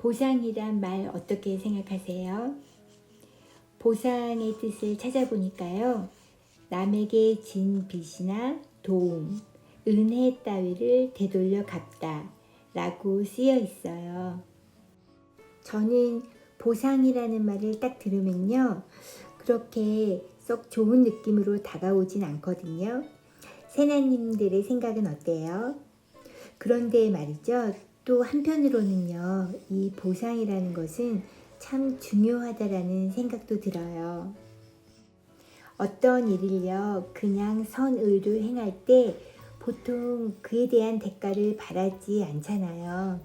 보상이란 말 어떻게 생각하세요? 보상의 뜻을 찾아보니까요. 남에게 진 빚이나 도움, 은혜 따위를 되돌려 갚다 라고 쓰여 있어요. 저는 보상이라는 말을 딱 들으면요. 그렇게 썩 좋은 느낌으로 다가오진 않거든요. 세나님들의 생각은 어때요? 그런데 말이죠. 또 한편으로는요. 이 보상이라는 것은 참 중요하다라는 생각도 들어요. 어떤 일을요. 그냥 선의로 행할 때 보통 그에 대한 대가를 바라지 않잖아요.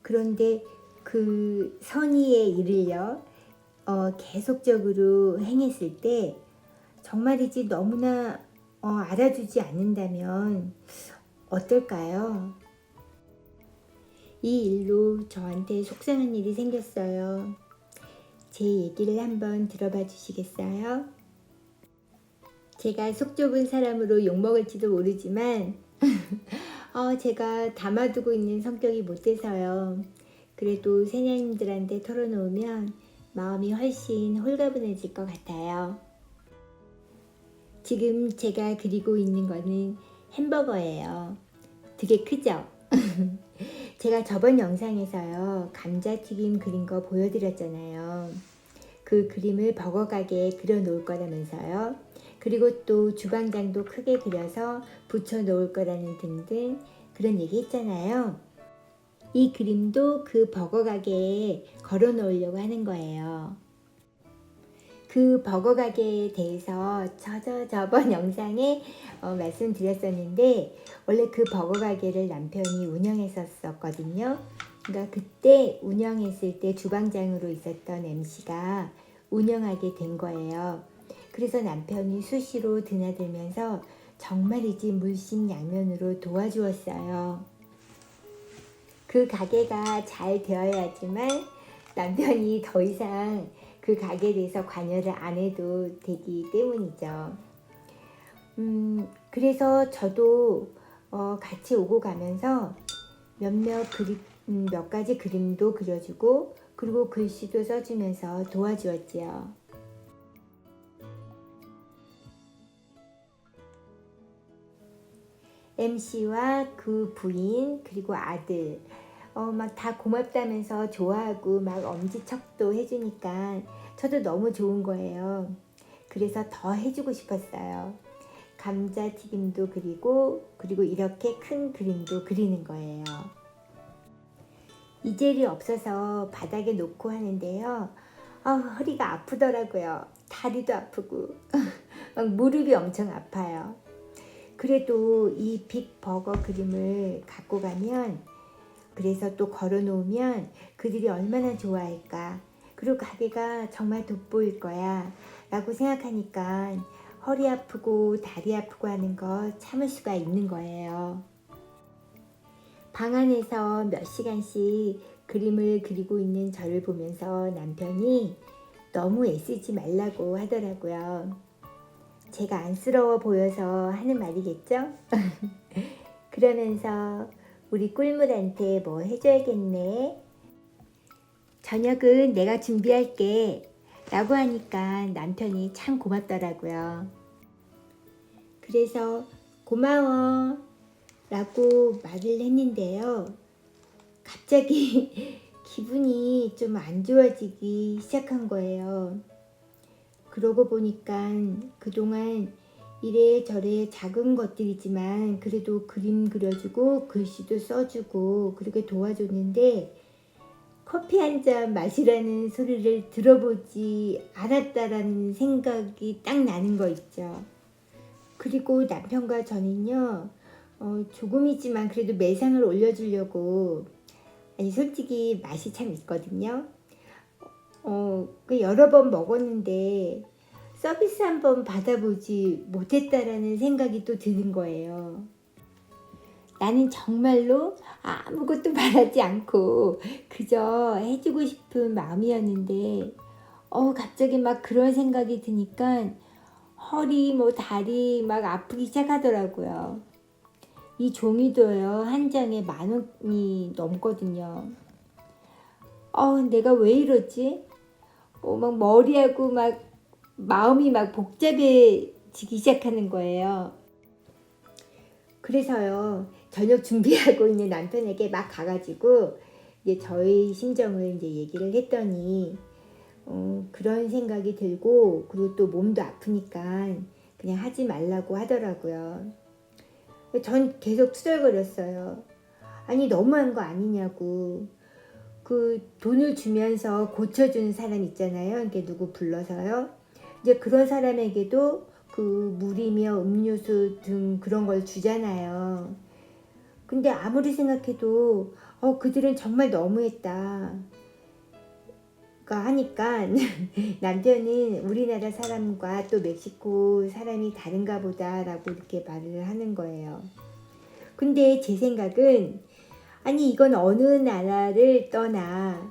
그런데 그 선의의 일을요. 계속적으로 행했을 때 정말이지 너무나 알아주지 않는다면 어떨까요? 이 일로 저한테 속상한 일이 생겼어요. 제 얘기를 한번 들어봐 주시겠어요? 제가 속 좁은 사람으로 욕먹을지도 모르지만 제가 담아두고 있는 성격이 못돼서요. 그래도 새냐님들한테 털어놓으면 마음이 훨씬 홀가분해질 것 같아요. 지금 제가 그리고 있는 거는 햄버거예요. 되게 크죠? 제가 저번 영상에서요. 감자튀김 그린 거 보여드렸잖아요. 그 그림을 버거 가게에 그려 놓을 거라면서요. 그리고 또 주방장도 크게 그려서 붙여 놓을 거라는 등등 그런 얘기 했잖아요. 이 그림도 그 버거 가게에 걸어 놓으려고 하는 거예요. 그 버거 가게에 대해서 저번 영상에 말씀드렸었는데 원래 그 버거 가게를 남편이 운영했었거든요. 그러니까 그때 운영했을 때 주방장으로 있었던 MC가 운영하게 된 거예요. 그래서 남편이 수시로 드나들면서 정말이지 물심양면으로 도와주었어요. 그 가게가 잘 되어야지만 남편이 더 이상 그 가게에 대해서 관여를 안 해도 되기 때문이죠. 그래서 저도 같이 오고 가면서 몇 가지 그림도 그려주고 그리고 글씨도 써주면서 도와주었지요. MC와 그 부인 그리고 아들 막 다 고맙다면서 좋아하고 막 엄지척도 해주니까 저도 너무 좋은 거예요. 그래서 더 해주고 싶었어요. 감자튀김도 그리고 이렇게 큰 그림도 그리는 거예요. 이젤이 없어서 바닥에 놓고 하는데요. 허리가 아프더라고요. 다리도 아프고 막 무릎이 엄청 아파요. 그래도 이 빅버거 그림을 갖고 가면 그래서 또 걸어 놓으면 그들이 얼마나 좋아할까. 그리고 가게가 정말 돋보일 거야 라고 생각하니까 허리 아프고 다리 아프고 하는 거 참을 수가 있는 거예요. 방 안에서 몇 시간씩 그림을 그리고 있는 저를 보면서 남편이 너무 애쓰지 말라고 하더라고요. 제가 안쓰러워 보여서 하는 말이겠죠? 그러면서 우리 꿀물한테 뭐 해줘야겠네. 저녁은 내가 준비할게 라고 하니까 남편이 참 고맙더라고요. 그래서 고마워 라고 말을 했는데요. 갑자기 기분이 좀 안 좋아지기 시작한 거예요. 그러고 보니까 그동안 이래저래 작은 것들이지만 그래도 그림 그려주고 글씨도 써주고 그렇게 도와줬는데 커피 한 잔 마시라는 소리를 들어보지 않았다라는 생각이 딱 나는 거 있죠. 그리고 남편과 저는요. 조금이지만 그래도 매상을 올려주려고 솔직히 맛이 참 있거든요. 그 여러 번 먹었는데 서비스 한번 받아보지 못했다라는 생각이 또 드는 거예요. 나는 정말로 아무것도 바라지 않고 그저 해주고 싶은 마음이었는데 갑자기 막 그런 생각이 드니까 허리 다리 막 아프기 시작하더라고요. 이 종이도요 한 장에 10,000원이 넘거든요. 내가 왜 이러지? 막 머리하고 막 마음이 막 복잡해지기 시작하는 거예요. 그래서요, 저녁 준비하고 있는 남편에게 막 가가지고 이제 저의 심정을 이제 얘기를 했더니 그런 생각이 들고 그리고 또 몸도 아프니까 그냥 하지 말라고 하더라고요. 전 계속 투덜거렸어요. 아니 너무한 거 아니냐고. 그 돈을 주면서 고쳐주는 사람 있잖아요. 이렇게 누구 불러서요. 이제 그런 사람에게도 그 물이며 음료수 등 그런 걸 주잖아요. 근데 아무리 생각해도 그들은 정말 너무했다. 하니까 남편은 우리나라 사람과 또 멕시코 사람이 다른가 보다라고 이렇게 말을 하는 거예요. 근데 제 생각은 아니 이건 어느 나라를 떠나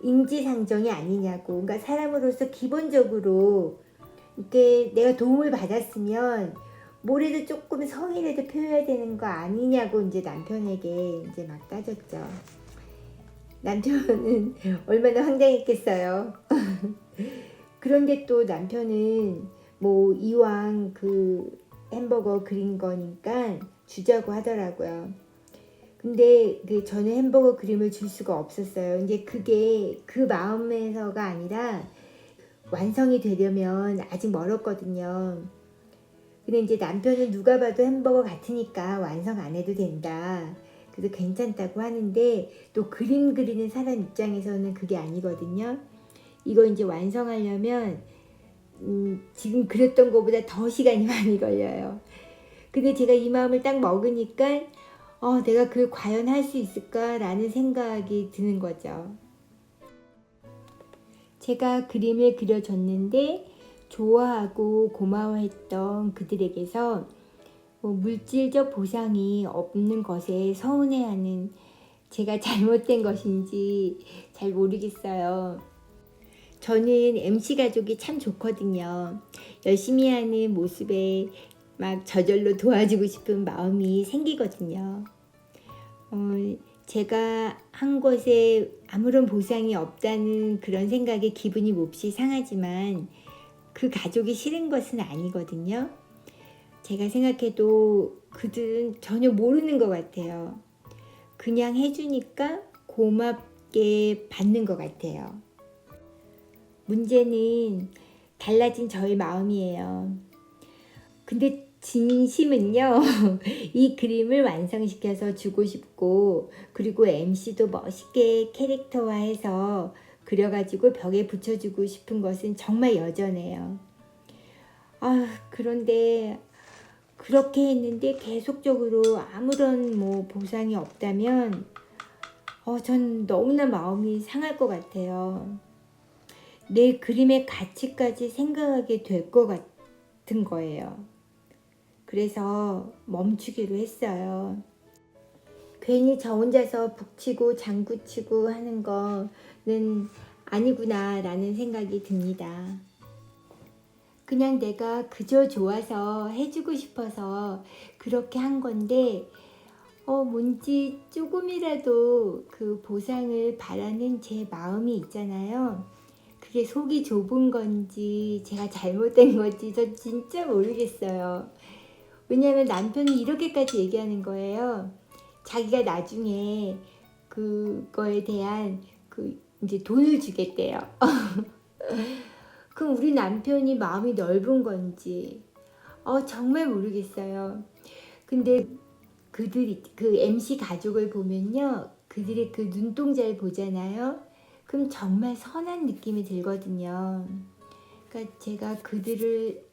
인지상정이 아니냐고. 그러니까 사람으로서 기본적으로 이렇게 내가 도움을 받았으면 뭐래도 조금 성의라도 표해야 되는 거 아니냐고 이제 남편에게 이제 막 따졌죠. 남편은 얼마나 황당했겠어요. 그런데 또 남편은 뭐 이왕 그 햄버거 그린 거니까 주자고 하더라고요. 근데 저는 햄버거 그림을 줄 수가 없었어요. 이제 그게 그 마음에서가 아니라 완성이 되려면 아직 멀었거든요. 근데 이제 남편은 누가 봐도 햄버거 같으니까 완성 안 해도 된다. 그래서 괜찮다고 하는데 또 그림 그리는 사람 입장에서는 그게 아니거든요. 이거 이제 완성하려면 지금 그렸던 것보다 더 시간이 많이 걸려요. 근데 제가 이 마음을 딱 먹으니까 내가 그걸 과연 할 수 있을까라는 생각이 드는 거죠. 제가 그림을 그려줬는데 좋아하고 고마워했던 그들에게서 물질적 보상이 없는 것에 서운해하는 제가 잘못된 것인지 잘 모르겠어요. 저는 MC 가족이 참 좋거든요. 열심히 하는 모습에 막 저절로 도와주고 싶은 마음이 생기거든요. 제가 한 것에 아무런 보상이 없다는 그런 생각에 기분이 몹시 상하지만 그 가족이 싫은 것은 아니거든요. 제가 생각해도 그들은 전혀 모르는 것 같아요. 그냥 해주니까 고맙게 받는 것 같아요. 문제는 달라진 저의 마음이에요. 근데 진심은요, 이 그림을 완성시켜서 주고 싶고, 그리고 MC도 멋있게 캐릭터화해서 그려가지고 벽에 붙여주고 싶은 것은 정말 여전해요. 그런데 그렇게 했는데 계속적으로 아무런 보상이 없다면, 전 너무나 마음이 상할 것 같아요. 내 그림의 가치까지 생각하게 될 것 같은 거예요. 그래서 멈추기로 했어요. 괜히 저 혼자서 북치고 장구치고 하는 거는 아니구나 라는 생각이 듭니다. 그냥 내가 그저 좋아서 해주고 싶어서 그렇게 한 건데 뭔지 조금이라도 그 보상을 바라는 제 마음이 있잖아요. 그게 속이 좁은 건지 제가 잘못된 건지 저 진짜 모르겠어요. 왜냐하면 남편이 이렇게까지 얘기하는 거예요. 자기가 나중에 그거에 대한 이제 돈을 주겠대요. 그럼 우리 남편이 마음이 넓은 건지 정말 모르겠어요. 근데 그들이 그 MC 가족을 보면요, 그들의 그 눈동자를 보잖아요. 그럼 정말 선한 느낌이 들거든요. 그러니까 제가 그들을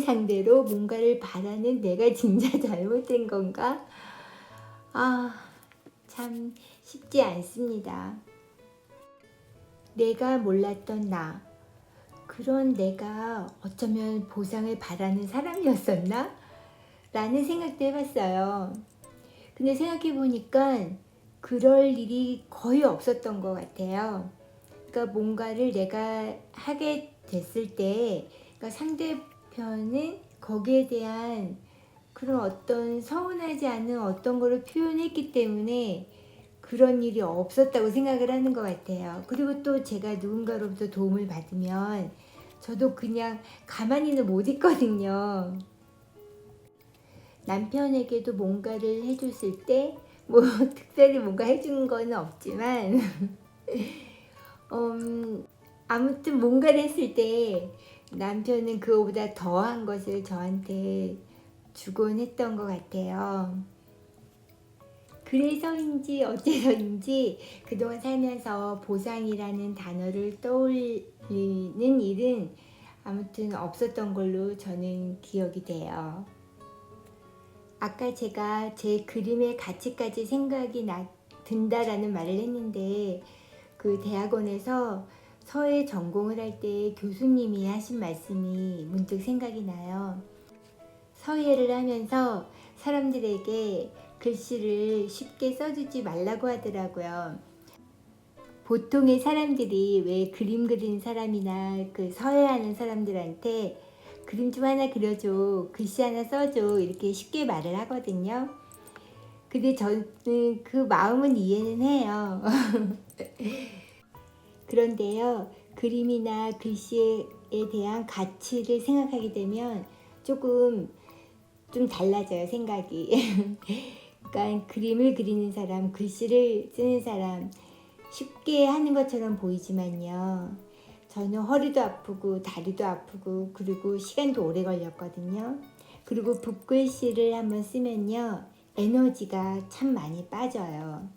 상대로 뭔가를 바라는 내가 진짜 잘못된 건가? 참 쉽지 않습니다. 내가 몰랐던 나, 그런 내가 어쩌면 보상을 바라는 사람이었었나? 라는 생각도 해봤어요. 근데 생각해보니까 그럴 일이 거의 없었던 것 같아요. 그러니까 뭔가를 내가 하게 됐을 때 그러니까 상대편은 거기에 대한 그런 어떤 서운하지 않은 어떤 거를 표현했기 때문에 그런 일이 없었다고 생각을 하는 것 같아요. 그리고 또 제가 누군가로부터 도움을 받으면 저도 그냥 가만히는 못 있거든요. 남편에게도 뭔가를 해줬을 때 뭐 특별히 뭔가 해준 건 없지만 아무튼 뭔가를 했을 때 남편은 그거보다 더한 것을 저한테 주곤 했던 것 같아요. 그래서인지 어째서인지 그동안 살면서 보상이라는 단어를 떠올리는 일은 아무튼 없었던 걸로 저는 기억이 돼요. 아까 제가 제 그림의 가치까지 생각이 든다라는 말을 했는데 그 대학원에서 서예 전공을 할 때 교수님이 하신 말씀이 문득 생각이 나요. 서예를 하면서 사람들에게 글씨를 쉽게 써주지 말라고 하더라고요. 보통의 사람들이 왜 그림 그리는 사람이나 그 서예하는 사람들한테 그림 좀 하나 그려줘, 글씨 하나 써줘 이렇게 쉽게 말을 하거든요. 근데 저는 그 마음은 이해는 해요. 그런데요, 그림이나 글씨에 대한 가치를 생각하게 되면 조금 좀 달라져요, 생각이. 그러니까 그림을 그리는 사람, 글씨를 쓰는 사람 쉽게 하는 것처럼 보이지만요. 저는 허리도 아프고 다리도 아프고 그리고 시간도 오래 걸렸거든요. 그리고 붓글씨를 한번 쓰면요. 에너지가 참 많이 빠져요.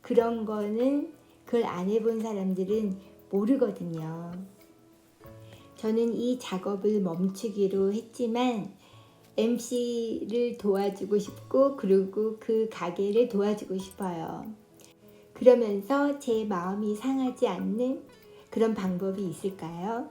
그런 거는 그걸 안 해본 사람들은 모르거든요. 저는 이 작업을 멈추기로 했지만 MC를 도와주고 싶고 그리고 그 가게를 도와주고 싶어요. 그러면서 제 마음이 상하지 않는 그런 방법이 있을까요?